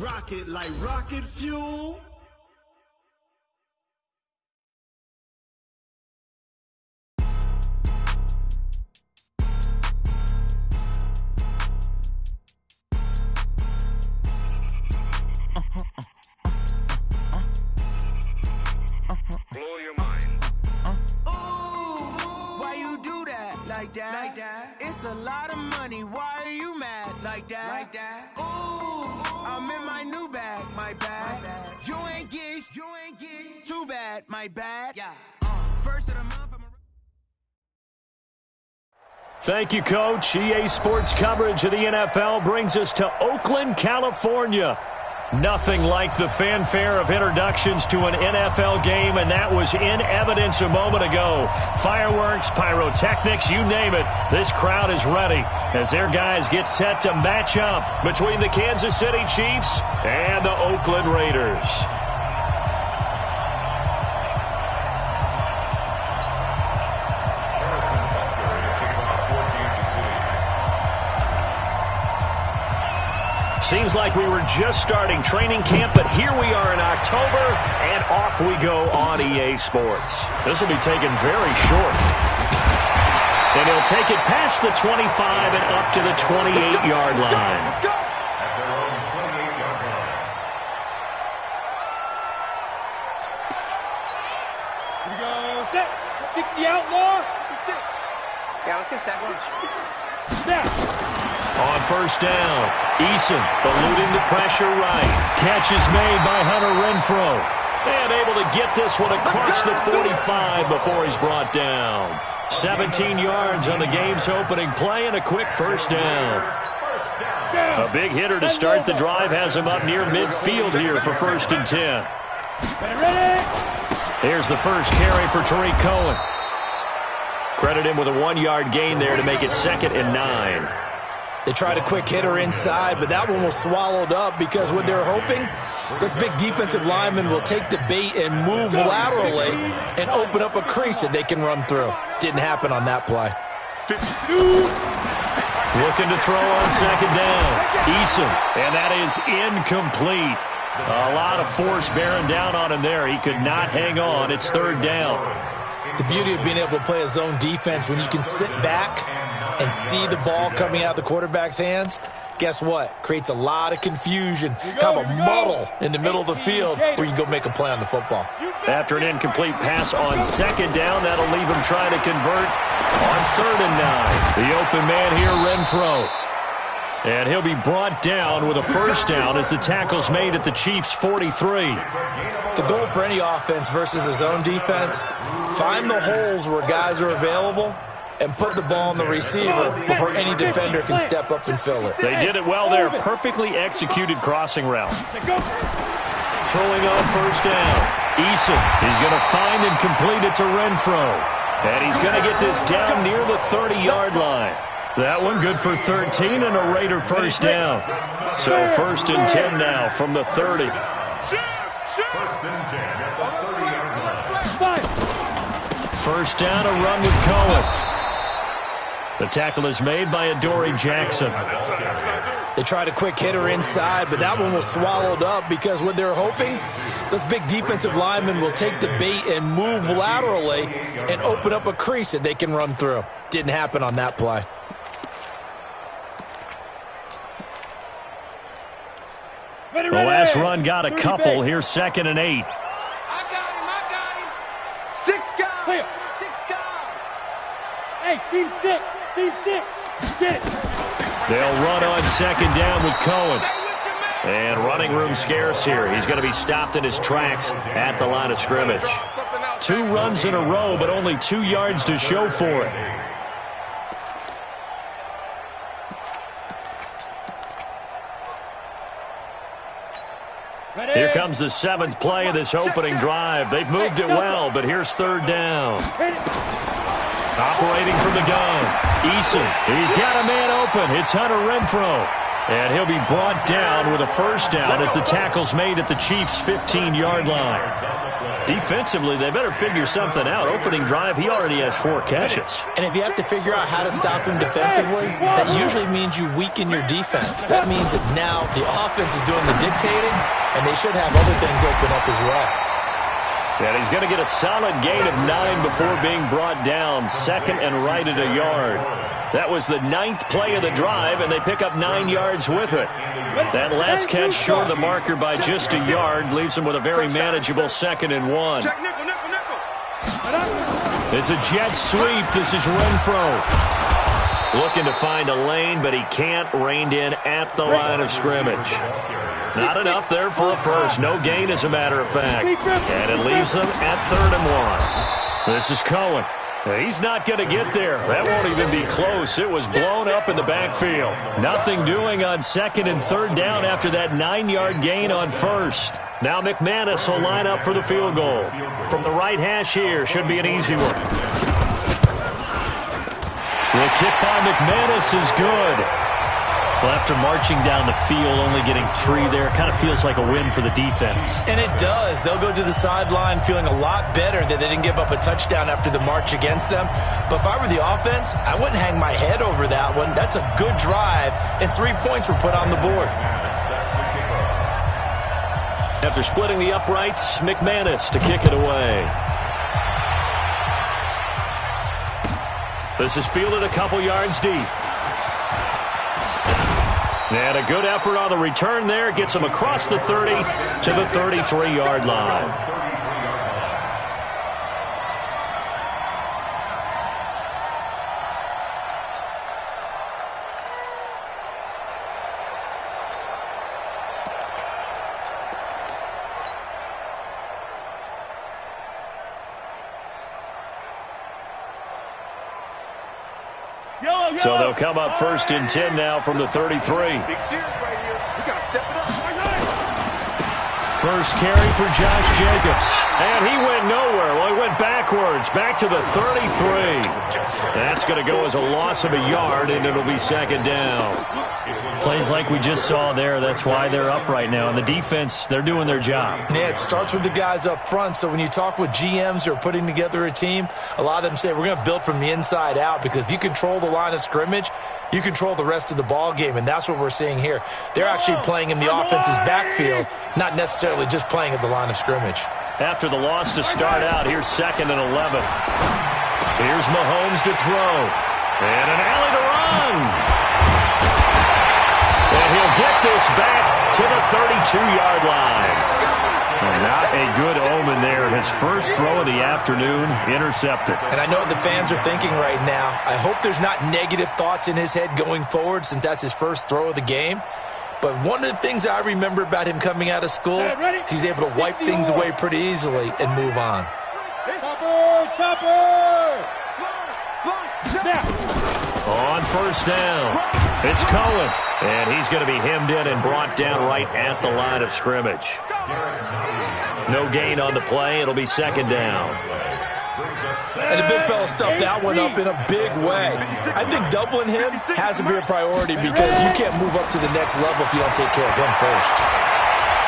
rocket like rocket fuel. Blow your mind. Why you do that like that? It's a lot of money. Why are you mad like that? Ooh, I'm in my new bag, my bad. You ain't getting too bad, my bad. Yeah. First of the month. Thank you, Coach. EA Sports coverage of the NFL brings us to Oakland, California. Nothing like the fanfare of introductions to an NFL game, and that was in evidence a moment ago. Fireworks, pyrotechnics, you name it. This crowd is ready as their guys get set to match up between the Kansas City Chiefs and the Oakland Raiders. Seems like we were just starting training camp, but here we are in October, and off we go on EA Sports. This will be taken very short. And he'll take it past the 25 and up to the 28-yard line. Here we go. Set. 60 outlaw. Yeah, let's get set. Snap. On first down, Eason eluding the pressure right. Catch is made by Hunter Renfrow. And able to get this one across the 45 before he's brought down. 17 yards on the game's opening play and a quick first down. A big hitter to start the drive has him up near midfield here for 1st and 10. Here's the first carry for Tariq Cohen. Credit him with a 1-yard gain there to make it 2nd and 9. They tried a quick hitter inside, but that one was swallowed up because what they're hoping, this big defensive lineman will take the bait and move laterally and open up a crease that they can run through. Didn't happen on that play. Looking to throw on 2nd down. Eason, and that is incomplete. A lot of force bearing down on him there. He could not hang on. It's 3rd down. The beauty of being able to play a zone defense when you can sit back and see the ball coming out of the quarterback's hands, guess what? Creates a lot of confusion, kind of a muddle in the middle of the field where you can go make a play on the football. After an incomplete pass on 2nd down, that'll leave him trying to convert on 3rd and 9. The open man here, Renfrow. And he'll be brought down with a first down as the tackle's made at the Chiefs' 43. The goal for any offense versus a zone defense, find the holes where guys are available and put the ball on the receiver before any defender can step up and fill it. They did it well there. Perfectly executed crossing route. Throwing on first down. Eason is going to find and complete it to Renfrow. And he's going to get this down near the 30-yard line. That one good for 13 and a Raider first down. So 1st and 10 now from the 30. 1st and 10 at the 30-yard line. First down, a run with Cohen. The tackle is made by Adoree Jackson. They tried a quick hitter inside, but that one was swallowed up because what they're hoping, this big defensive lineman will take the bait and move laterally and open up a crease that they can run through. Didn't happen on that play. The last run got a couple. Here's 2nd and 8. I got him. 6 guys. Clear. 6 guys. Hey, seam 6. Seam 6. Get it. They'll run on 2nd down with Cohen. And running room scarce here. He's going to be stopped in his tracks at the line of scrimmage. 2 runs in a row, but only 2 yards to show for it. Here comes the 7th play of this opening drive. They've moved it well, but here's 3rd down. Operating from the gun. Eason, he's got a man open. It's Hunter Renfrow. And he'll be brought down with a first down as the tackle's made at the Chiefs' 15-yard line. Defensively, they better figure something out. Opening drive, he already has 4 catches. And if you have to figure out how to stop him defensively, that usually means you weaken your defense. That means that now the offense is doing the dictating, and they should have other things open up as well. And he's going to get a solid gain of 9 before being brought down. Second and right at a yard. That was the 9th play of the drive, and they pick up 9 yards with it. That last catch short of the marker by just a yard leaves them with a very manageable 2nd and 1. It's a jet sweep. This is Renfro. Looking to find a lane, but he can't. Reined in at the line of scrimmage. Not enough there for a first. No gain, as a matter of fact. And it leaves them at 3rd and 1. This is Cohen. He's not going to get there. That won't even be close. It was blown up in the backfield. Nothing doing on 2nd and 3rd down after that 9-yard gain on 1st. Now McManus will line up for the field goal. From the right hash here, should be an easy one. The kick by McManus is good. Well, after marching down the field, only getting 3 there, kind of feels like a win for the defense. And it does. They'll go to the sideline feeling a lot better that they didn't give up a touchdown after the march against them. But if I were the offense, I wouldn't hang my head over that one. That's a good drive, and 3 points were put on the board. After splitting the uprights, McManus to kick it away. This is fielded a couple yards deep. And a good effort on the return there. Gets him across the 30 to the 33-yard line. So they'll come up 1st and 10 now from the 33. Big series right here. We got to step it up. First carry for Josh Jacobs. And he went nowhere. Well, he went backwards. Back to the 33. That's going to go as a loss of a yard, and it'll be 2nd down. Plays like we just saw there. That's why they're up right now. And the defense, they're doing their job. Yeah, it starts with the guys up front. So when you talk with GMs who are putting together a team, a lot of them say we're going to build from the inside out, because if you control the line of scrimmage, you control the rest of the ball game, and that's what we're seeing here. They're actually playing in the offense's backfield, not necessarily just playing at the line of scrimmage. After the loss to start out, here's 2nd and 11. Here's Mahomes to throw. And an alley to run. And he'll get this back to the 32-yard line. Not a good omen there. His first throw of the afternoon, intercepted. And I know what the fans are thinking right now. I hope there's not negative thoughts in his head going forward, since that's his first throw of the game. But one of the things I remember about him coming out of school is he's able to wipe things away pretty easily and move on. On 1st down, it's Cohen. And he's going to be hemmed in and brought down right at the line of scrimmage. No gain on the play. It'll be 2nd down. And the big fella stuffed that one up in a big way. I think doubling him has to be a priority, because you can't move up to the next level if you don't take care of him first.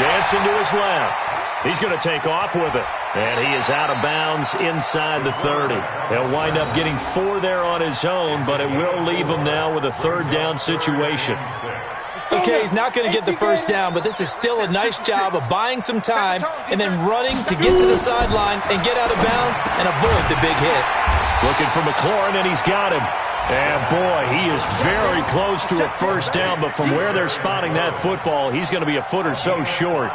Dancing to his left. He's going to take off with it. And he is out of bounds inside the 30. He'll wind up getting 4 there on his own, but it will leave him now with a 3rd down situation. Okay, he's not going to get the first down, but this is still a nice job of buying some time and then running to get to the sideline and get out of bounds and avoid the big hit. Looking for McLaurin, and he's got him. And, boy, he is very close to a first down, but from where they're spotting that football, he's going to be a foot or so short.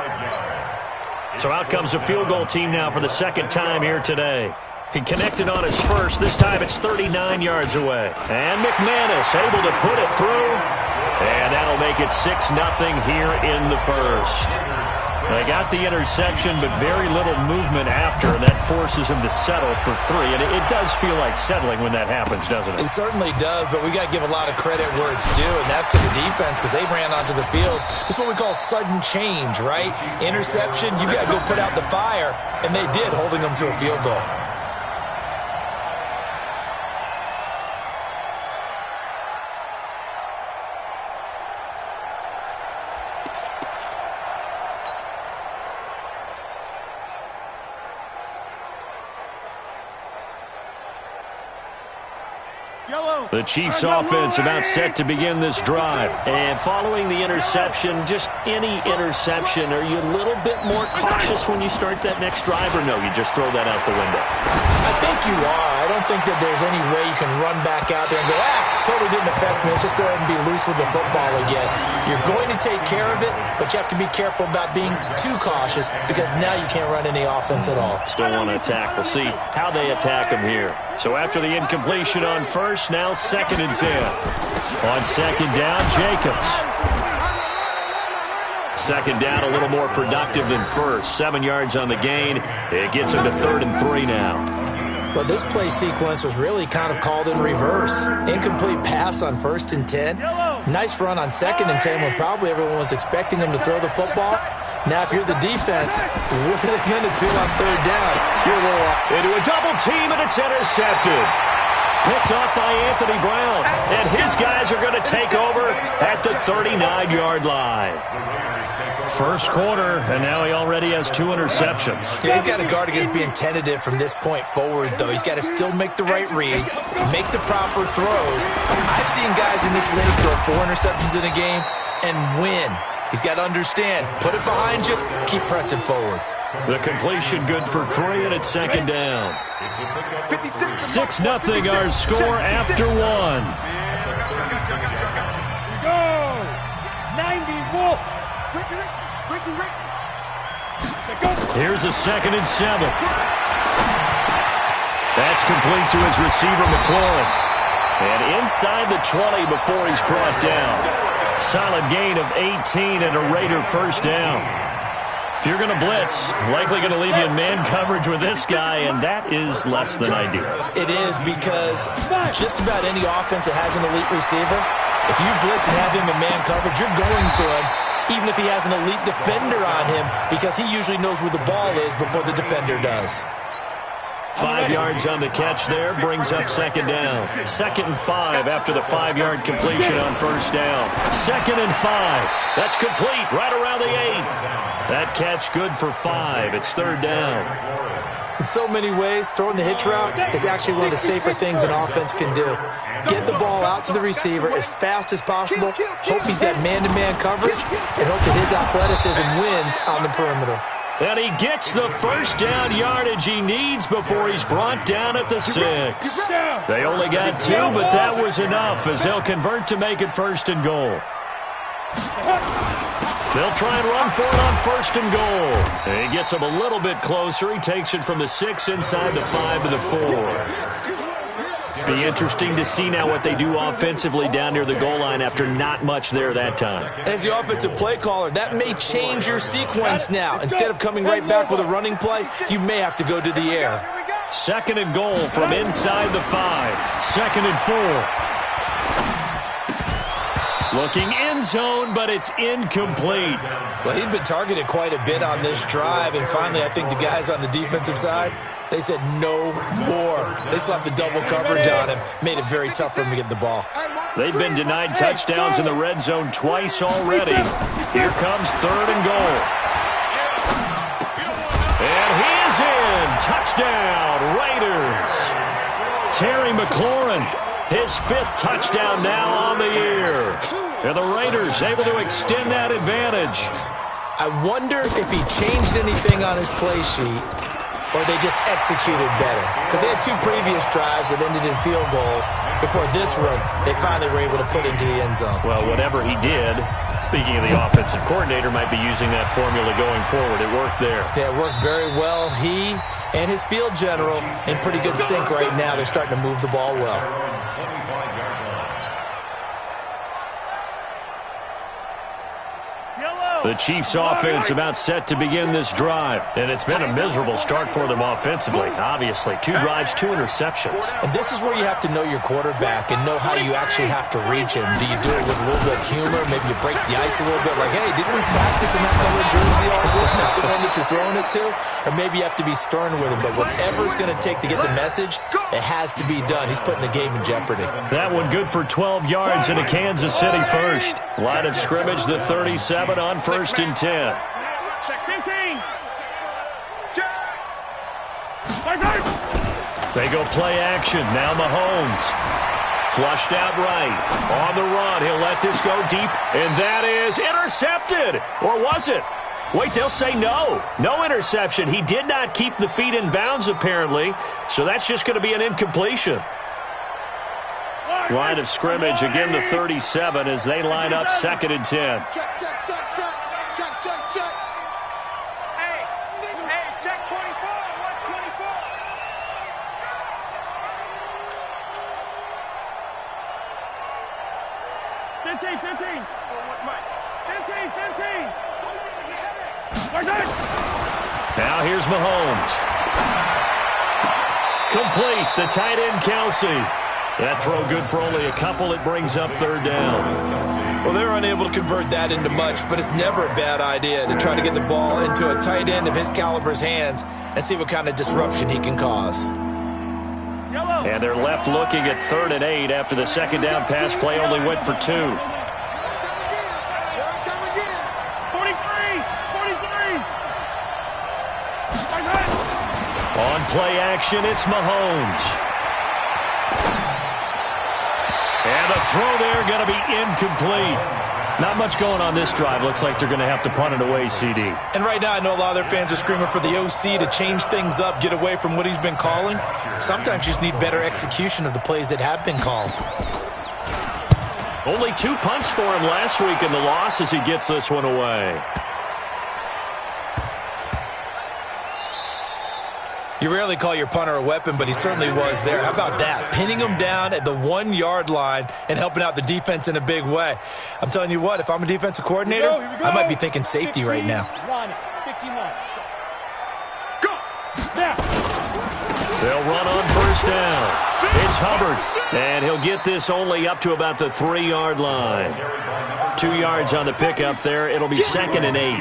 So out comes a field goal team now for the 2nd time here today. He connected on his first. This time it's 39 yards away. And McManus able to put it through. And that'll make it 6-0 here in the first. They got the interception, but very little movement after, and that forces him to settle for 3. And it does feel like settling when that happens, doesn't it? It certainly does, but we got to give a lot of credit where it's due, and that's to the defense, because they ran onto the field. This is what we call sudden change, right? Interception, you got to go put out the fire, and they did, holding them to a field goal. The Chiefs offense about set to begin this drive. And following the interception, just any interception, are you a little bit more cautious when you start that next drive, or no, you just throw that out the window? I think you are. I don't think that there's any way you can run back out there and go, totally didn't affect me. Let's just go ahead and be loose with the football again. You're going to take care of it, but you have to be careful about being too cautious because now you can't run any offense at all. Still want to attack. We'll see how they attack him here. So after the incompletion on first, now 2nd and 10. On 2nd down, Jacobs. 2nd down, a little more productive than first. 7 yards on the gain. It gets him to 3rd and 3 now. Well, this play sequence was really kind of called in reverse. Incomplete pass on 1st and 10. Nice run on 2nd and 10 when probably everyone was expecting him to throw the football. Now, if you're the defense, what are they going to do on 3rd down? You're a little off. Into a double team, and it's intercepted. Picked off by Anthony Brown. And his guys are going to take over at the 39-yard line. First quarter, and now he already has 2 interceptions. Yeah, he's got to guard against being tentative from this point forward, though. He's got to still make the right reads, make the proper throws. I've seen guys in this league throw 4 interceptions in a game and win. He's got to understand, put it behind you, keep pressing forward. The completion good for 3, and it's 2nd down. 6-0 our score after 1. Go! 90 Wolf! Here's a 2nd and 7. That's complete to his receiver, McLaurin. And inside the 20 before he's brought down. Solid gain of 18 and a Raider first down. If you're going to blitz, likely going to leave you in man coverage with this guy, and that is less than ideal. It is because just about any offense that has an elite receiver, if you blitz and have him in man coverage, you're going to him, even if he has an elite defender on him, because he usually knows where the ball is before the defender does. 5 yards on the catch there, brings up 2nd down. 2nd and 5 after the 5-yard completion on first down. 2nd and 5. That's complete right around the 8. That catch good for 5. It's 3rd down. In so many ways, throwing the hitch route is actually one of the safer things an offense can do. Get the ball out to the receiver as fast as possible, hope he's got man-to-man coverage, and hope that his athleticism wins on the perimeter. And he gets the first down yardage he needs before he's brought down at the 6. They only got 2, but that was enough as they'll convert to make it 1st and goal. They'll try and run for it on 1st and goal. And he gets him a little bit closer. He takes it from the 6 inside the 5 to the 4. Be interesting to see now what they do offensively down near the goal line after not much there that time. As the offensive play caller, that may change your sequence now. Instead of coming right back with a running play, you may have to go to the air. 2nd and goal from inside the 5. 2nd and 4. Looking end zone, but it's incomplete. Well, he'd been targeted quite a bit on this drive, and finally I think the guys on the defensive side, they said no more. They slapped the double coverage on him, made it very tough for him to get the ball. They've been denied touchdowns in the red zone twice already. Here comes 3rd and goal. And he is in. Touchdown, Raiders. Terry McLaurin, his 5th touchdown now on the year. And the Raiders able to extend that advantage. I wonder if he changed anything on his play sheet or they just executed better. Because they had 2 previous drives that ended in field goals. Before this one, they finally were able to put into the end zone. Well, whatever he did, speaking of the offensive coordinator, might be using that formula going forward. It worked there. Yeah, it works very well. He and his field general in pretty good sync right now. They're starting to move the ball well. Yellow! The Chiefs' offense about set to begin this drive. And it's been a miserable start for them offensively, obviously. 2 drives, 2 interceptions. And this is where you have to know your quarterback and know how you actually have to reach him. Do you do it with a little bit of humor? Maybe you break the ice a little bit like, hey, didn't we practice in that color jersey all week? Not the one that you're throwing it to? Or maybe you have to be stern with him. But whatever it's going to take to get the message, it has to be done. He's putting the game in jeopardy. That one good for 12 yards into Kansas City first. Line of scrimmage, the 37 on 1st and 10. Check 15. They go play action. Now Mahomes. Flushed out right. On the run. He'll let this go deep. And that is intercepted. Or was it? Wait, they'll say no. No interception. He did not keep the feet in bounds, apparently. So that's just going to be an incompletion. Line of scrimmage, again the 37 as they line up 2nd and 10. Check. Hey, check 24. What's 24? 15. 15. Now here's Mahomes. Complete. The tight end, Kelsey. That throw good for only a couple. It brings up 3rd down. Well, they're unable to convert that into much, but it's never a bad idea to try to get the ball into a tight end of his caliber's hands and see what kind of disruption he can cause. And they're left looking at 3rd and 8 after the 2nd down pass play only went for 2. 43. On play action, it's Mahomes. And the throw there going to be incomplete. Not much going on this drive. Looks like they're going to have to punt it away, CD. And right now I know a lot of their fans are screaming for the OC to change things up, get away from what he's been calling. Sometimes you just need better execution of the plays that have been called. Only 2 punts for him last week in the loss as he gets this one away. You rarely call your punter a weapon, but he certainly was there. How about that? Pinning him down at the 1-yard line and helping out the defense in a big way. I'm telling you what, if I'm a defensive coordinator, I might be thinking safety right now. 15 line. Go! Now. They'll run on 1st down. It's Hubbard, and he'll get this only up to about the 3-yard line. 2 yards on the pickup there. It'll be 2nd and 8.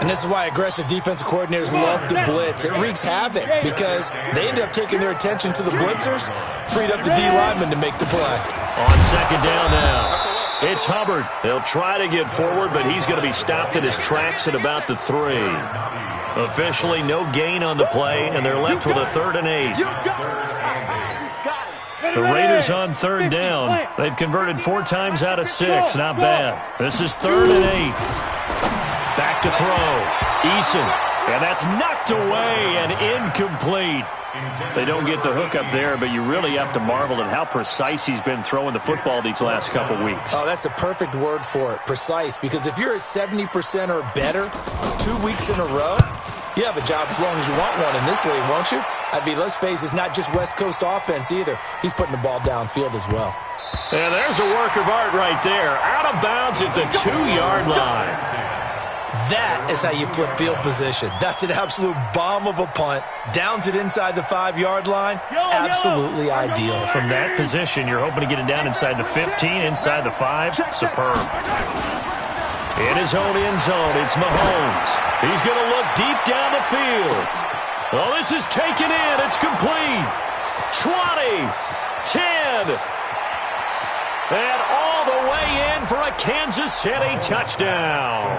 And this is why aggressive defensive coordinators love to blitz. It wreaks havoc because they end up taking their attention to the blitzers, freed up the D lineman to make the play. On 2nd down now. It's Hubbard. They'll try to get forward, but he's going to be stopped in his tracks at about the 3. Officially no gain on the play, and they're left with a 3rd and 8. The Raiders on 3rd down. They've converted 4 times out of 6. Not bad. This is 3rd and 8. Back to throw. Eason. And that's knocked away and incomplete. They don't get the hook up there, but you really have to marvel at how precise he's been throwing the football these last couple weeks. Oh, that's the perfect word for it, precise. Because if you're at 70% or better 2 weeks in a row, you have a job as long as you want one in this league, won't you? I mean, let's face it, it's not just West Coast offense either. He's putting the ball downfield as well. And there's a work of art right there. Out of bounds at the 2-yard line. That is how you flip field position. That's an absolute bomb of a punt. Downs it inside the 5-yard line. Absolutely ideal. From that position, you're hoping to get it down inside the 15, inside the 5. Superb. In his own end zone, it's Mahomes. He's going to look deep down the field. Oh, this is taken in. It's complete. 20, 10, and all the way in for a Kansas City touchdown.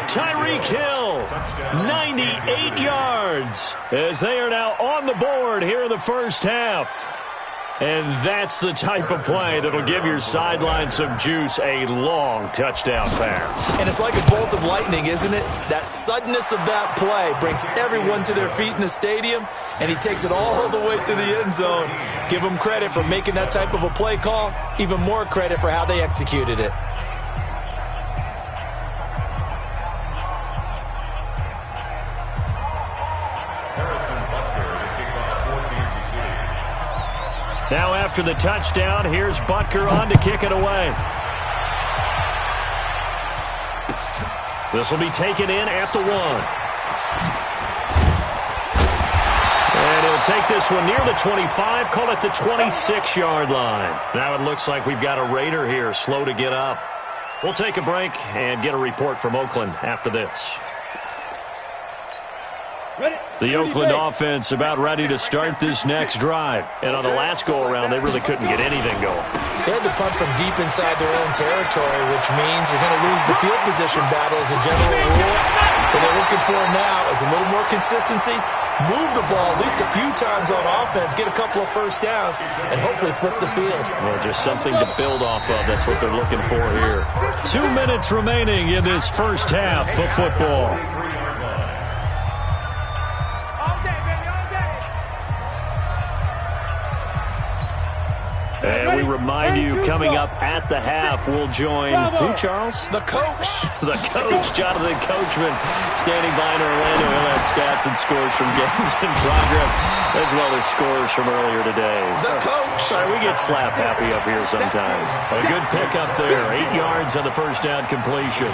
Tyreek Hill, 98 yards, as they are now on the board here in the first half. And that's the type of play that'll give your sideline some juice, a long touchdown pass. And it's like a bolt of lightning, isn't it? That suddenness of that play brings everyone to their feet in the stadium, and he takes it all the way to the end zone. Give him credit for making that type of a play call, even more credit for how they executed it. Now after the touchdown, here's Butker on to kick it away. This will be taken in at the 1. And he'll take this one near the 25, call it the 26-yard line. Now it looks like we've got a Raider here, slow to get up. We'll take a break and get a report from Oakland after this. The Oakland offense about ready to start this next drive. And on the last go-around, they really couldn't get anything going. They had to punt from deep inside their own territory, which means you're going to lose the field position battle as a general rule. What they're looking for now is a little more consistency, move the ball at least a few times on offense, get a couple of first downs, and hopefully flip the field. Well, just something to build off of. That's what they're looking for here. 2 minutes remaining in this first half of football. And we remind you, coming up at the half, we'll join who, Charles? The coach. The coach, Jonathan Coachman, standing by in Orlando. He'll have stats and scores from games in progress, as well as scores from earlier today. The coach. Sorry, we get slap happy up here sometimes. A good pickup there, 8 yards on the first down completion.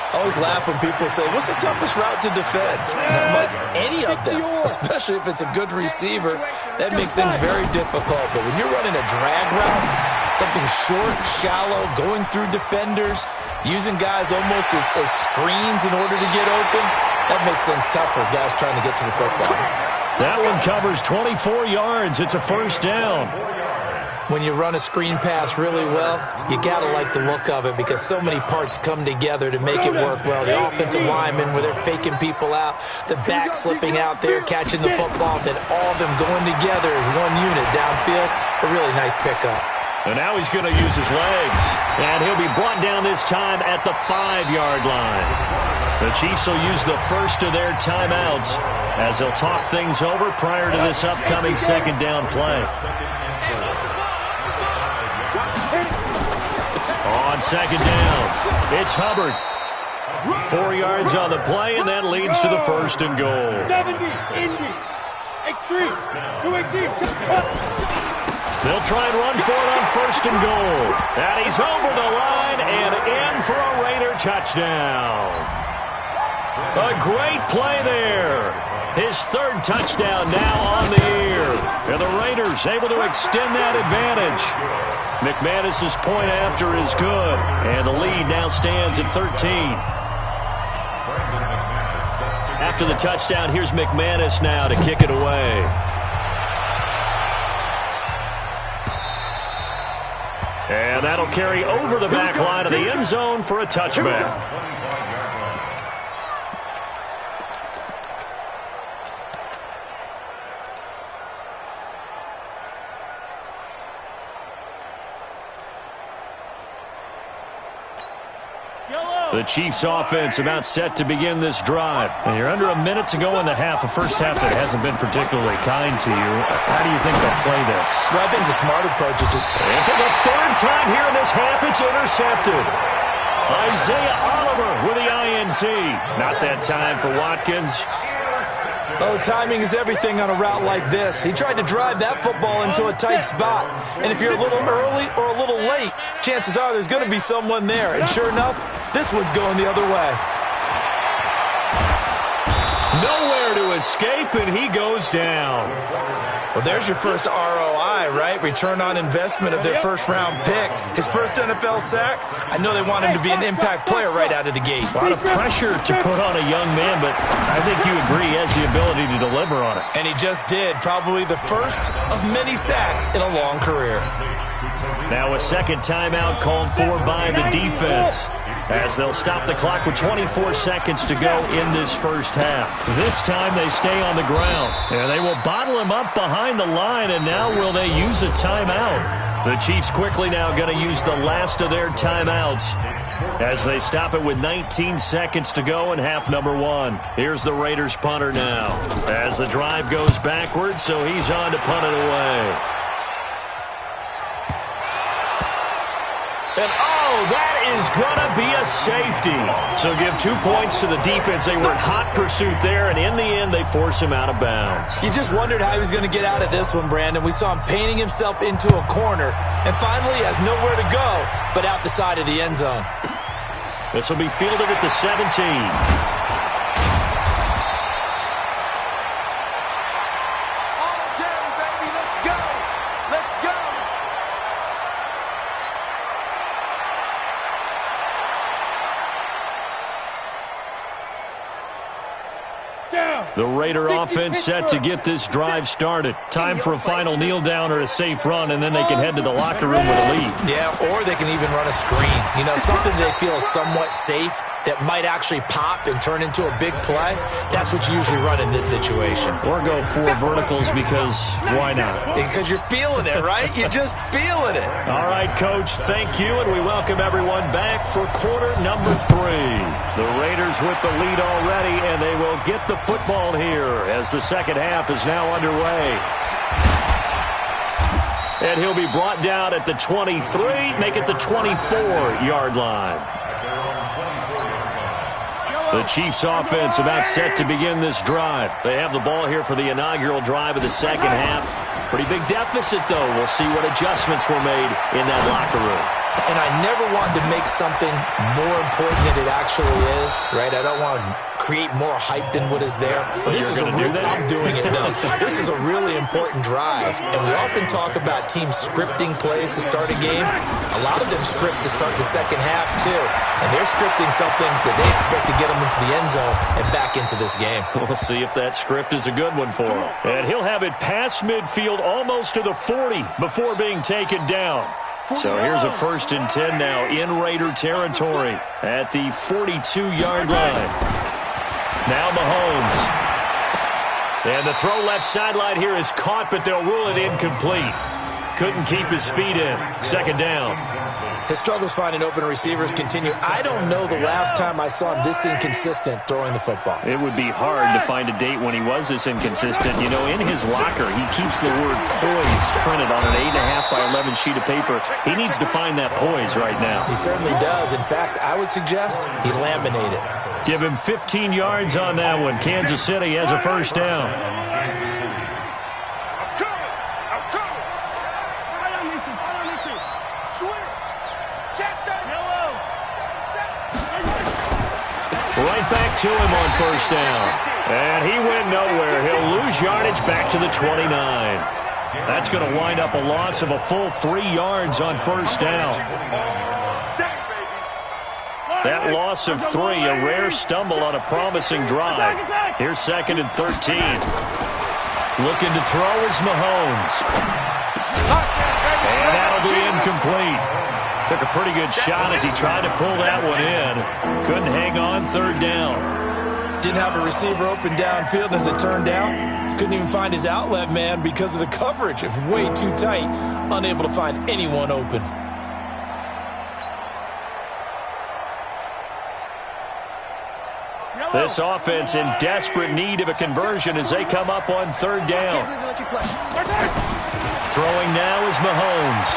I always laugh when people say, what's the toughest route to defend? And I'm like, any of them, especially if it's a good receiver. That makes things very difficult. But when you're running a drag route, something short, shallow, going through defenders, using guys almost as screens in order to get open, that makes things tough for guys trying to get to the football. That one covers 24 yards. It's a first down. When you run a screen pass really well, you got to like the look of it because so many parts come together to make it work well. The offensive linemen, where they're faking people out, the back slipping out there, catching the football, then all of them going together as one unit downfield. A really nice pickup. And now he's going to use his legs. And he'll be brought down this time at the 5-yard line. The Chiefs will use the first of their timeouts as they'll talk things over prior to this upcoming second down play. On second down, it's Hubbard. 4 yards on the play, and that leads to the first and goal. 70, Indy, extreme, 218. They'll try and run for it on first and goal. And he's over the line and in for a Raider touchdown. A great play there. His third touchdown now on the year. And the Raiders able to extend that advantage. McManus's point after is good. And the lead now stands at 13. After the touchdown, here's McManus now to kick it away. And that'll carry over the back line of the end zone for a touchback. The Chiefs offense about set to begin this drive. And you're under a minute to go in the half. A first half that hasn't been particularly kind to you. How do you think they'll play this? Well, I think the smart approach is... And for the third time here in this half, it's intercepted. Isaiah Oliver with the INT. Not that time for Watkins. Oh, timing is everything on a route like this. He tried to drive that football into a tight spot. And if you're a little early or a little late, chances are there's going to be someone there. And sure enough, this one's going the other way. Nowhere to escape, and he goes down. Well, there's your first ROI, right? Return on investment of their first-round pick. His first NFL sack, I know they want him to be an impact player right out of the gate. A lot of pressure to put on a young man, but I think you agree he has the ability to deliver on it. And he just did. Probably the first of many sacks in a long career. Now a second timeout called for by the defense, as they'll stop the clock with 24 seconds to go in this first half. This time they stay on the ground, and they will bottle him up behind the line, and now will they use a timeout? The Chiefs quickly now going to use the last of their timeouts as they stop it with 19 seconds to go in half number 1. Here's the Raiders punter now as the drive goes backwards, so he's on to punt it away. And, oh, that is going to be a safety. So give 2 points to the defense. They were in hot pursuit there, and in the end, they force him out of bounds. You just wondered how he was going to get out of this one, Brandon. We saw him painting himself into a corner, and finally he has nowhere to go but out the side of the end zone. This will be fielded at the 17. The Raider offense set to get this drive started. Time for a final kneel down or a safe run, and then they can head to the locker room with a lead. Yeah, or they can even run a screen. You know, something they feel somewhat safe that might actually pop and turn into a big play. That's what you usually run in this situation. Or go 4 verticals because why not? Because you're feeling it, right? You're just feeling it. All right, Coach, thank you, and we welcome everyone back for quarter number 3. The Raiders with the lead already, and they will get the football here as the second half is now underway. And he'll be brought down at the 23, make it the 24-yard line. The Chiefs offense about set to begin this drive. They have the ball here for the inaugural drive of the second half. Pretty big deficit, though. We'll see what adjustments were made in that locker room. And I never wanted to make something more important than it actually is, right? I don't want to create more hype than what is there. But this is I'm doing it, though. This is a really important drive. And we often talk about teams scripting plays to start a game. A lot of them script to start the second half, too. And they're scripting something that they expect to get them into the end zone and back into this game. We'll see if that script is a good one for him. And he'll have it past midfield almost to the 40 before being taken down. So here's a 1st and 10 now in Raider territory at the 42-yard line. Now Mahomes. And the throw left sideline here is caught, but they'll rule it incomplete. Couldn't keep his feet in. Second down. His struggles finding open receivers continue. I don't know the last time I saw him this inconsistent throwing the football. It would be hard to find a date when he was this inconsistent. You know, in his locker, he keeps the word poise printed on an 8.5 by 11 sheet of paper. He needs to find that poise right now. He certainly does. In fact, I would suggest he laminated. Give him 15 yards on that one. Kansas City has a 1st down. Right back to him on 1st down. And he went nowhere. He'll lose yardage back to the 29. That's going to wind up a loss of a full 3 yards on 1st down. That loss of 3, a rare stumble on a promising drive. Here's 2nd and 13. Looking to throw is Mahomes. And that'll be incomplete. Took a pretty good shot as he tried to pull that one in. Couldn't hang on 3rd down. Didn't have a receiver open downfield as it turned out. Couldn't even find his outlet man because of the coverage. It was way too tight. Unable to find anyone open. This offense in desperate need of a conversion as they come up on 3rd down. Throwing now is Mahomes.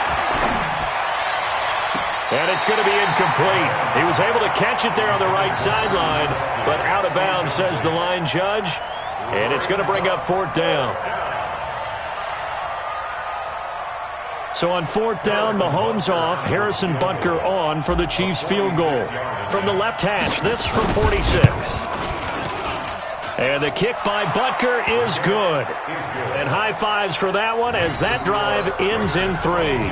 And it's going to be incomplete. He was able to catch it there on the right sideline, but out of bounds, says the line judge. And it's going to bring up 4th down. So on 4th down, Mahomes off, Harrison Butker on for the Chiefs field goal. From the left hash, this from 46. And the kick by Butker is good. And high fives for that one as that drive ends in 3.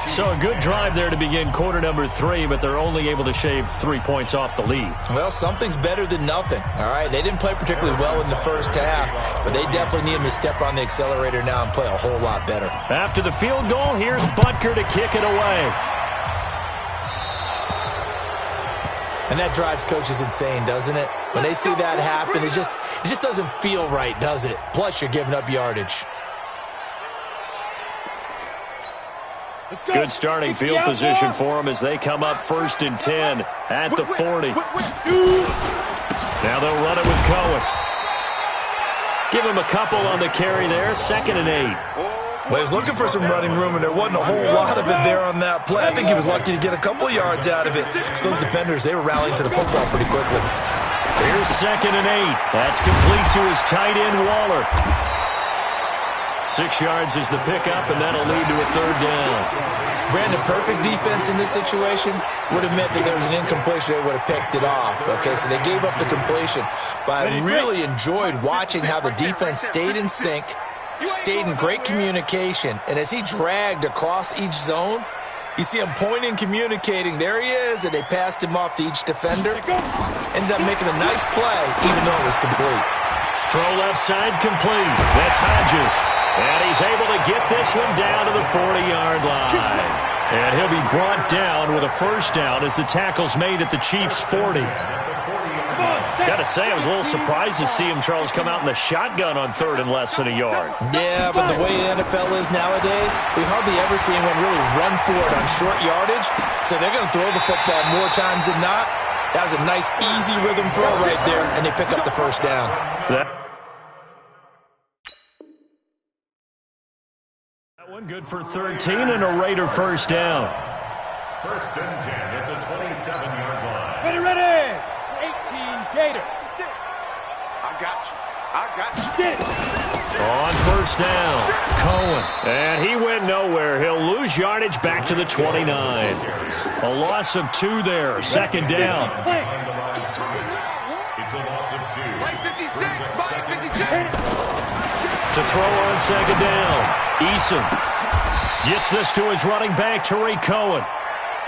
So a good drive there to begin quarter number 3, but they're only able to shave 3 points off the lead. Well, something's better than nothing, all right? They didn't play particularly well in the first half, but they definitely need him to step on the accelerator now and play a whole lot better. After the field goal, here's Butker to kick it away. And that drives coaches insane, doesn't it? When they see that happen, it just doesn't feel right, does it? Plus, you're giving up yardage. Good starting field position for them as they come up 1st and 10 at the 40. Now they'll run it with Cohen. Give him a couple on the carry there. 2nd and 8. Well, he was looking for some running room, and there wasn't a whole lot of it there on that play. I think he was lucky to get a couple yards out of it. Because those defenders, they were rallying to the football pretty quickly. Here's 2nd and 8. That's complete to his tight end, Waller. 6 yards is the pickup, and that'll lead to a 3rd down. Brandon, perfect defense in this situation would have meant that there was an incompletion. They would have picked it off. Okay, so they gave up the completion. But I really enjoyed watching how the defense stayed in sync, stayed in great communication, and as he dragged across each zone, you see him pointing, communicating. There he is, and they passed him off to each defender. Ended up making a nice play, even though it was complete. Throw left side complete. That's Hodges. And he's able to get this one down to the 40-yard line. And he'll be brought down with a 1st down as the tackle's made at the Chiefs' 40. Got to say, I was a little surprised to see him, Charles, come out in the shotgun on 3rd and less than a yard. Yeah, but the way the NFL is nowadays, we hardly ever see anyone really run for it on short yardage. So they're going to throw the football more times than not. That was a nice, easy rhythm throw right there, and they pick up the 1st down. That one good for 13 and a Raider 1st down. 1st and 10 at the 27-yard line. Ready. 18, Gator. I got you. I got you. Sit. On 1st down, Cohen. And he went nowhere. He'll lose yardage back to the 29. A loss of 2 there. 2nd down. It's a loss of 2. Play 56. Play 56. To throw on 2nd down. Eason gets this to his running back, Tariq Cohen.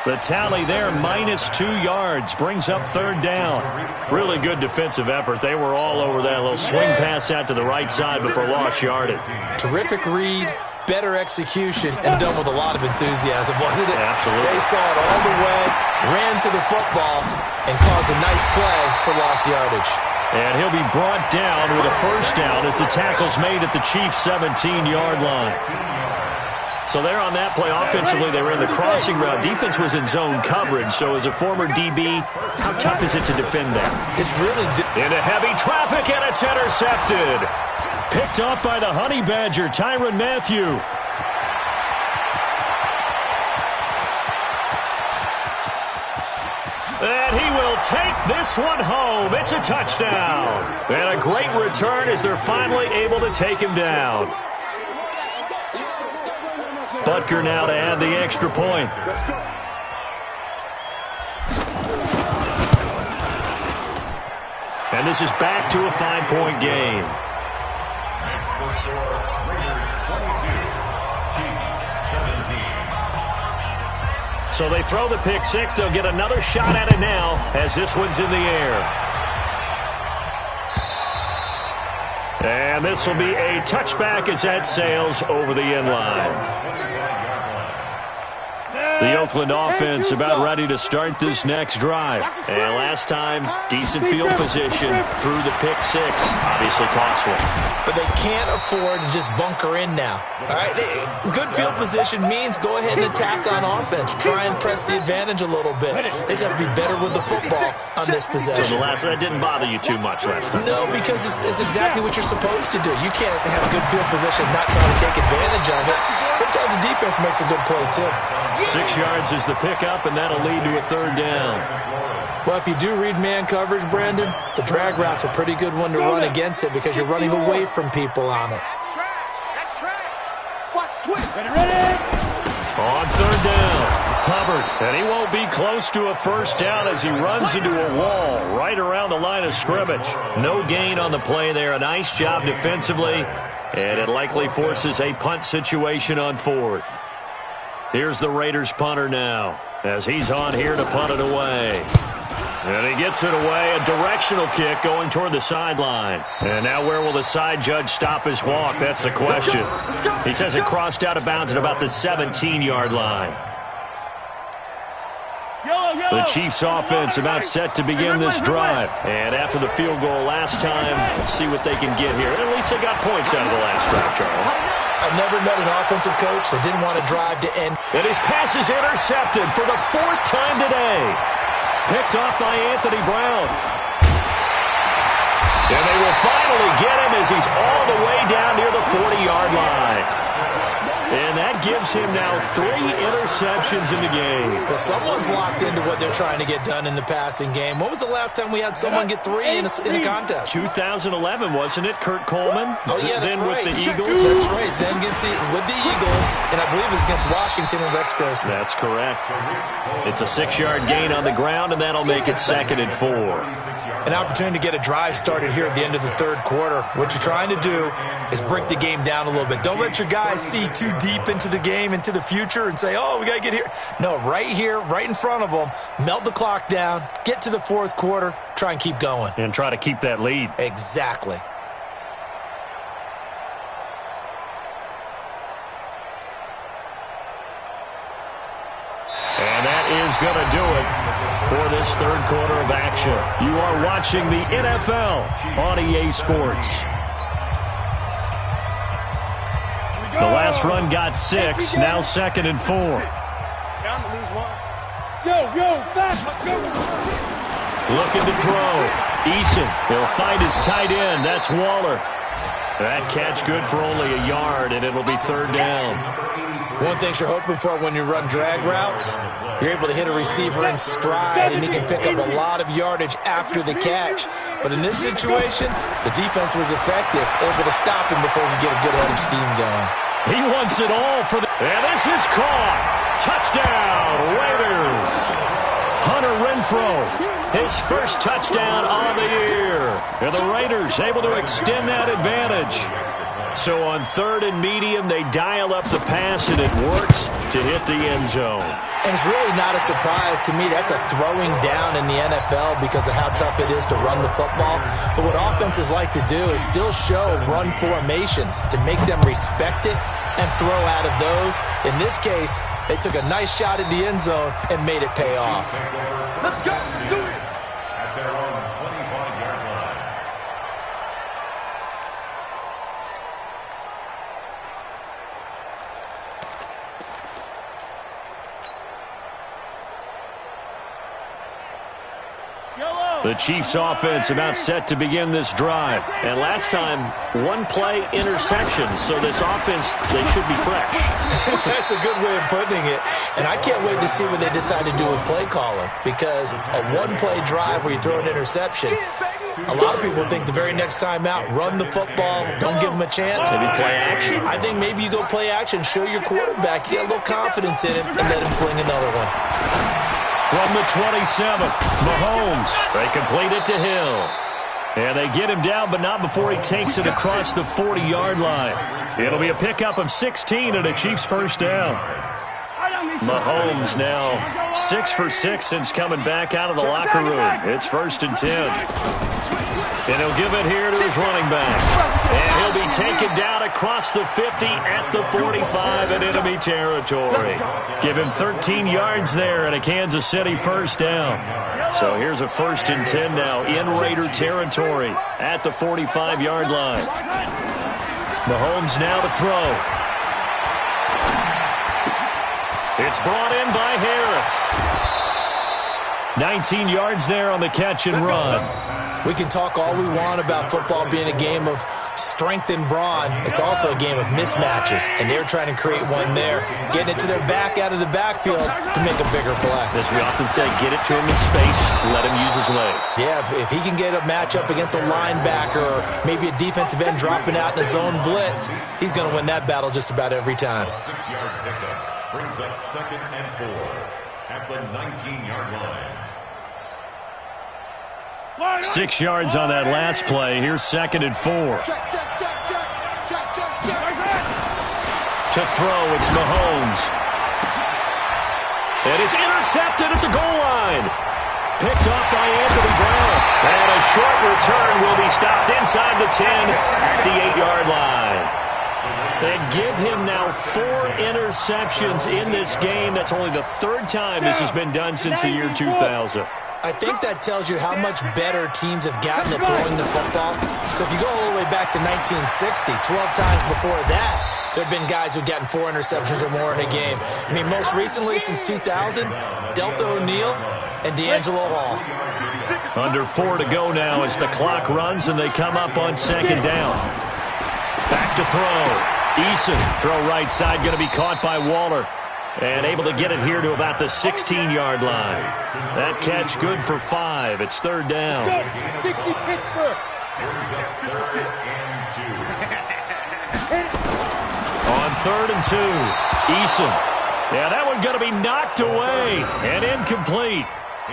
The tally there, -2 yards, brings up 3rd down. Really good defensive effort. They were all over that little swing pass out to the right side before lost yardage. Terrific read, better execution, and done with a lot of enthusiasm, wasn't it? Absolutely. They saw it all the way, ran to the football, and caused a nice play for lost yardage. And he'll be brought down with a 1st down as the tackle's made at the Chiefs' 17-yard line. So there on that play, offensively, they ran the crossing route. Defense was in zone coverage, so as a former DB, how tough is it to defend that? It's really into heavy traffic, and it's intercepted. Picked up by the Honey Badger, Tyrann Mathieu. And he will take this one home. It's a touchdown. And a great return as they're finally able to take him down. Butker now to add the extra point. And this is back to a 5-point game. Next the score, Raiders 22, Chiefs 17. So they throw the pick 6. They'll get another shot at it now as this one's in the air. And this will be a touchback as that sails over the end line. The Oakland offense about ready to start this next drive. And last time, decent field position through the pick 6. Obviously costly. But they can't afford to just bunker in now. All right, good field position means go ahead and attack on offense. Try and press the advantage a little bit. They just have to be better with the football on this possession. So the last one, that didn't bother you too much last time. No, because it's exactly what you're supposed to do. You can't have good field position and not try to take advantage of it. Sometimes the defense makes a good play, too. 6 yards is the pickup, and that'll lead to a 3rd down. Well, if you do read man coverage, Brandon, the drag route's a pretty good one to run against it because you're running away from people on it. That's trash. Watch twist. Ready. On 3rd down, Hubbard, and he won't be close to a 1st down as he runs into a wall right around the line of scrimmage. No gain on the play there. A nice job defensively, and it likely forces a punt situation on 4th. Here's the Raiders punter now as he's on here to punt it away. And he gets it away, a directional kick going toward the sideline. And now where will the side judge stop his walk? That's the question. He says it crossed out of bounds at about the 17-yard line. The Chiefs offense about set to begin this drive. And after the field goal last time, we'll see what they can get here. At least they got points out of the last drive, Charles. I've never met an offensive coach that didn't want to drive to end. And his pass is intercepted for the 4th time today. Picked off by Anthony Brown. And they will finally get him as he's all the way down near the 40-yard line. And that gives him now 3 interceptions in the game. Well, someone's locked into what they're trying to get done in the passing game. When was the last time we had someone get 3 in a contest? 2011, wasn't it, Kurt Coleman? Oh, yeah, that's then right. with the Eagles. That's right. Then with the Eagles, and I believe it's against Washington and Rex Grossman. That's correct. It's a 6-yard gain on the ground, and that'll make it 2nd and 4. An opportunity to get a drive started here at the end of the third quarter. What you're trying to do is break the game down a little bit. Don't let your guys see too deep into the game, into the future, and say, oh, we got to get here. No, right here, right in front of them, melt the clock down, get to the fourth quarter, try and keep going. And try to keep that lead. Exactly. And that is going to do it for this third quarter of action. You are watching the NFL on EA Sports. The last run got 6, now 2nd and 4. Down to lose 1. Yo, back, go. Looking to throw. Eason, he'll find his tight end. That's Waller. That catch good for only a yard, and it'll be 3rd down. One thing you're hoping for when you run drag routes, you're able to hit a receiver in stride, and he can pick up a lot of yardage after the catch. But in this situation, the defense was effective, able to stop him before he get a good head of steam going. He wants it all for the... And this is caught. Touchdown, Raiders. Hunter Renfrow, his first touchdown on the year. And the Raiders able to extend that advantage. So on 3rd and medium, they dial up the pass, and it works to hit the end zone. And it's really not a surprise to me. That's a throwing down in the NFL because of how tough it is to run the football. But what offenses like to do is still show run formations to make them respect it and throw out of those. In this case, they took a nice shot at the end zone and made it pay off. Let's go. Do it. At their own 25-yard line. The Chiefs offense about set to begin this drive. And last time, 1-play interception. So this offense, they should be fresh. That's a good way of putting it. And I can't wait to see what they decide to do with play calling. Because a 1-play drive where you throw an interception, a lot of people think the very next time out, run the football, don't give them a chance. Maybe play action. I think maybe you go play action, show your quarterback, you get a little confidence in him, and let him fling another one. From the 27th, Mahomes. They complete it to Hill. And they get him down, but not before he takes it across the 40-yard line. It'll be a pickup of 16 and a Chiefs first down. Mahomes now 6 for 6 since coming back out of the locker room. It's 1st and 10. And he'll give it here to his running back. And he'll be taken down across the 50 at the 45 in enemy territory. Give him 13 yards there and a Kansas City first down. So here's a 1st and 10 now in Raider territory at the 45-yard line. Mahomes now to throw. It's brought in by Harris. 19 yards there on the catch and run. We can talk all we want about football being a game of strength and brawn. It's also a game of mismatches, and they're trying to create one there, getting it to their back out of the backfield to make a bigger play. As we often say, get it to him in space, let him use his leg. Yeah, if he can get a matchup against a linebacker or maybe a defensive end dropping out in a zone blitz, he's going to win that battle just about every time. 6-yard pickup brings up 2nd and 4 at the 19-yard line. 6 yards on that last play. Here's 2nd and 4. To throw, it's Mahomes. And it's intercepted at the goal line. Picked off by Anthony Brown. And a short return will be stopped inside the 10 at the 8-yard line. They give him now 4 interceptions in this game. That's only the 3rd time this has been done since the year 2000. I think that tells you how much better teams have gotten at throwing the football. If you go all the way back to 1960, 12 times before that, there have been guys who've gotten 4 interceptions or more in a game. I mean, most recently, since 2000, Delta O'Neal and D'Angelo Hall. Under 4 to go now as the clock runs and they come up on 2nd down. Back to throw. Eason, throw right side, going to be caught by Waller. And able to get it here to about the 16-yard line. That catch good for 5. It's third down. 60 Pittsburgh. On 3rd and 2, Eason. Yeah, that one going to be knocked away and incomplete.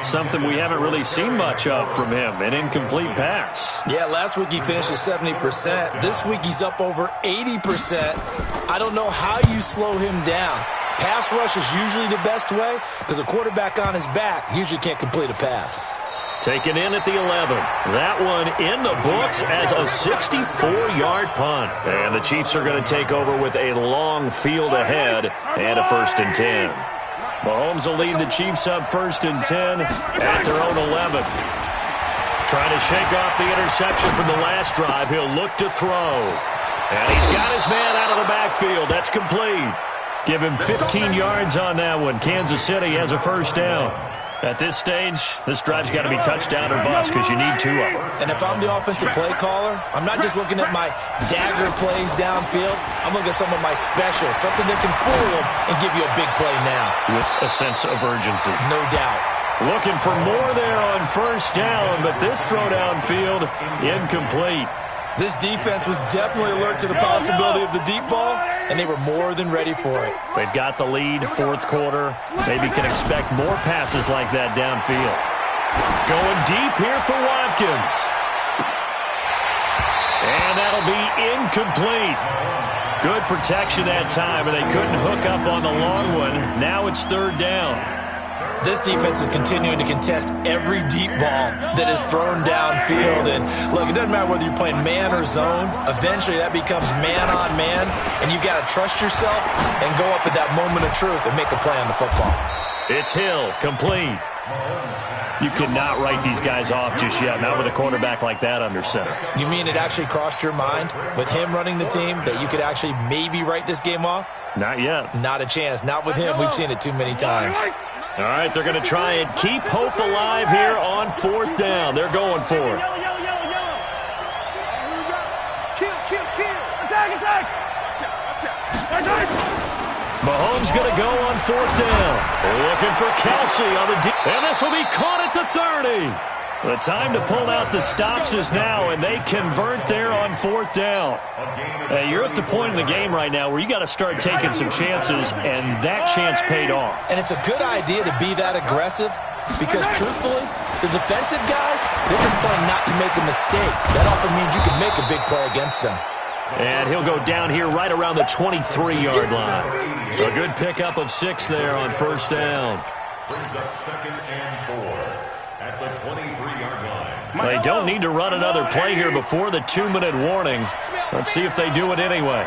Something we haven't really seen much of from him, an incomplete pass. Yeah, last week he finished at 70%. This week he's up over 80%. I don't know how you slow him down. Pass rush is usually the best way because a quarterback on his back usually can't complete a pass. Taken in at the 11. That one in the books as a 64-yard punt. And the Chiefs are going to take over with a long field ahead and a 1st and 10. Mahomes will lead the Chiefs up 1st and 10 at their own 11. Trying to shake off the interception from the last drive. He'll look to throw. And he's got his man out of the backfield. That's complete. Give him 15 yards on that one. Kansas City has a 1st down. At this stage, this drive's got to be touchdown or bust because you need 2 of them. And if I'm the offensive play caller, I'm not just looking at my dagger plays downfield. I'm looking at some of my specials, something that can fool them and give you a big play now. With a sense of urgency. No doubt. Looking for more there on 1st down, but this throw downfield, incomplete. This defense was definitely alert to the possibility of the deep ball, and they were more than ready for it. They've got the lead, 4th quarter. Maybe can expect more passes like that downfield. Going deep here for Watkins. And that'll be incomplete. Good protection that time, and they couldn't hook up on the long one. Now it's 3rd down. This defense is continuing to contest every deep ball that is thrown downfield. And, look, it doesn't matter whether you're playing man or zone. Eventually, that becomes man-on-man, and you've got to trust yourself and go up at that moment of truth and make a play on the football. It's Hill, complete. You cannot write these guys off just yet, not with a quarterback like that under center. You mean it actually crossed your mind with him running the team that you could actually maybe write this game off? Not yet. Not a chance. Not with him. We've seen it too many times. All right, they're going to try and keep hope alive here on 4th down. They're going for it. Kill. Attack. Mahomes going to go on 4th down. Looking for Kelsey on the deep. And this will be caught at the 30. The time to pull out the stops is now, and they convert there on 4th down. You're at the point in the game right now where you got to start taking some chances, and that chance paid off. And it's a good idea to be that aggressive because, truthfully, the defensive guys, they're just playing not to make a mistake. That often means you can make a big play against them. And he'll go down here right around the 23-yard line. A good pickup of 6 there on 1st down. Brings up 2nd and 4 at the 23-yard line. They don't need to run another play here before the 2-minute warning. Let's see if they do it anyway.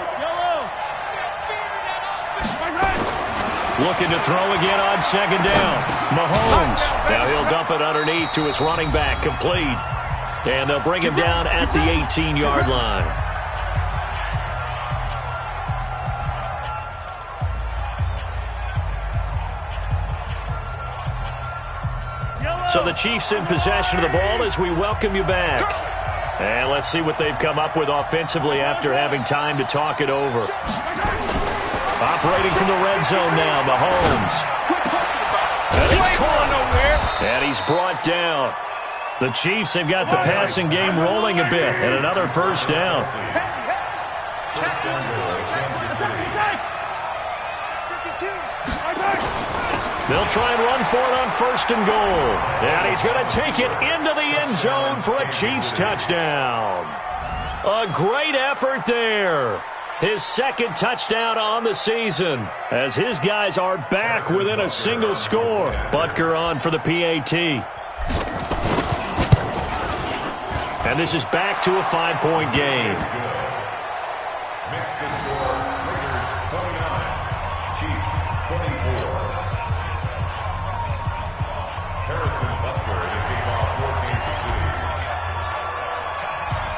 Looking to throw again on 2nd down. Mahomes. Now he'll dump it underneath to his running back, complete. And they'll bring him down at the 18-yard line. So the Chiefs in possession of the ball as we welcome you back. And let's see what they've come up with offensively after having time to talk it over. Operating from the red zone now, Mahomes. And it's caught. And he's brought down. The Chiefs have got the passing game rolling a bit. And another 1st down. They'll try and run for it on 1st and goal. And he's going to take it into the end zone for a Chiefs touchdown. A great effort there. His 2nd touchdown on the season as his guys are back within a single score. Butker on for the PAT. And this is back to a 5-point game.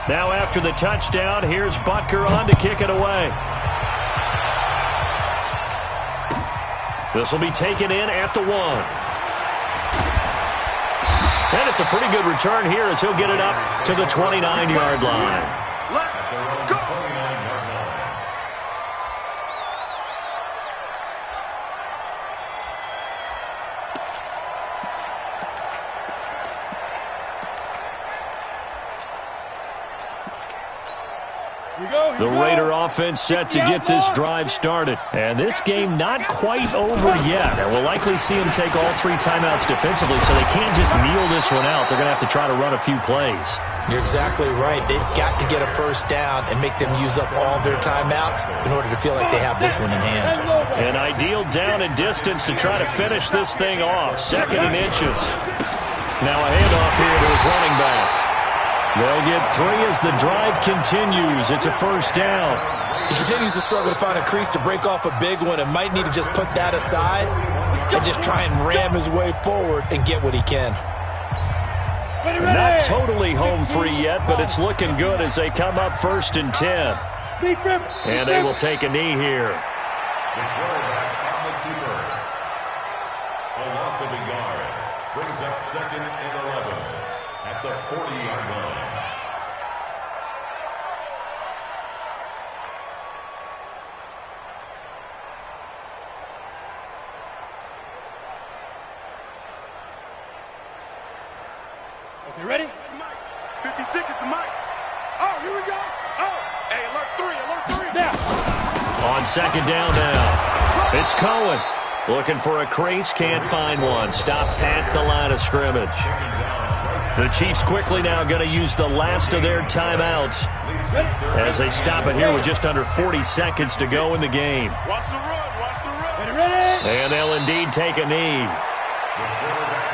Now after the touchdown, here's Butker on to kick it away. This will be taken in at the 1. And it's a pretty good return here as he'll get it up to the 29-yard line. The Raider offense set to get this drive started. And this game not quite over yet. And we'll likely see them take all 3 timeouts defensively, so they can't just kneel this one out. They're going to have to try to run a few plays. You're exactly right. They've got to get a first down and make them use up all their timeouts in order to feel like they have this one in hand. An ideal down and distance to try to finish this thing off. 2nd and inches. Now a handoff here to his running back. They'll get 3 as the drive continues. It's a first down. He continues to struggle to find a crease to break off a big one and might need to just put that aside and just try and ram his way forward and get what he can. Not totally home free yet, but it's looking good as they come up 1st and 10. And they will take a knee here. The quarterback on the keeper. A loss of a yard brings up 2nd and 11 at the 40-yard line. Okay, ready? 50 seconds to Mike. Oh, here we go. Oh, hey, alert 3. Now. On 2nd down now. It's Cohen. Looking for a crease, can't find one. Stopped at the line of scrimmage. The Chiefs quickly now going to use the last of their timeouts as they stop it here with just under 40 seconds to go in the game. Watch the run. Ready? And they'll indeed take a knee.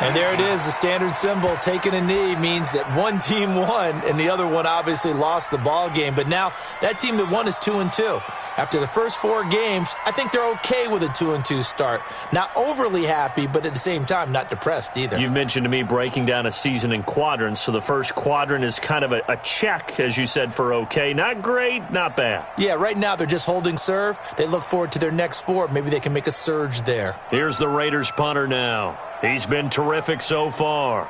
And there it is, the standard symbol. Taking a knee means that one team won and the other one obviously lost the ball game. But now that team that won is 2-2. After the first 4 games, I think they're okay with a 2-2 start. Not overly happy, but at the same time, not depressed either. You mentioned to me breaking down a season in quadrants. So the first quadrant is kind of a check, as you said, for okay. Not great, not bad. Yeah, right now they're just holding serve. They look forward to their next 4. Maybe they can make a surge there. Here's the Raiders punter now. He's been terrific so far.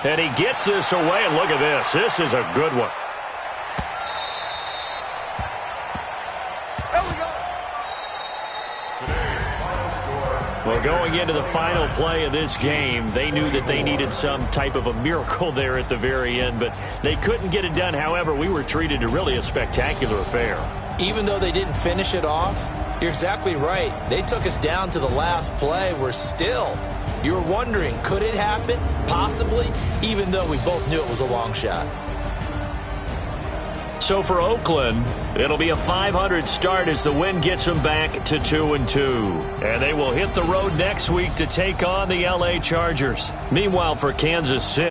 And he gets this away, and look at this. This is a good one. Well, going into the final play of this game, they knew that they needed some type of a miracle there at the very end, but they couldn't get it done. However, we were treated to really a spectacular affair. Even though they didn't finish it off, you're exactly right. They took us down to the last play. We're still, you were wondering, could it happen? Possibly, even though we both knew it was a long shot. So for Oakland, it'll be a .500 start as the win gets them back to 2-2. And they will hit the road next week to take on the LA Chargers. Meanwhile, for Kansas City,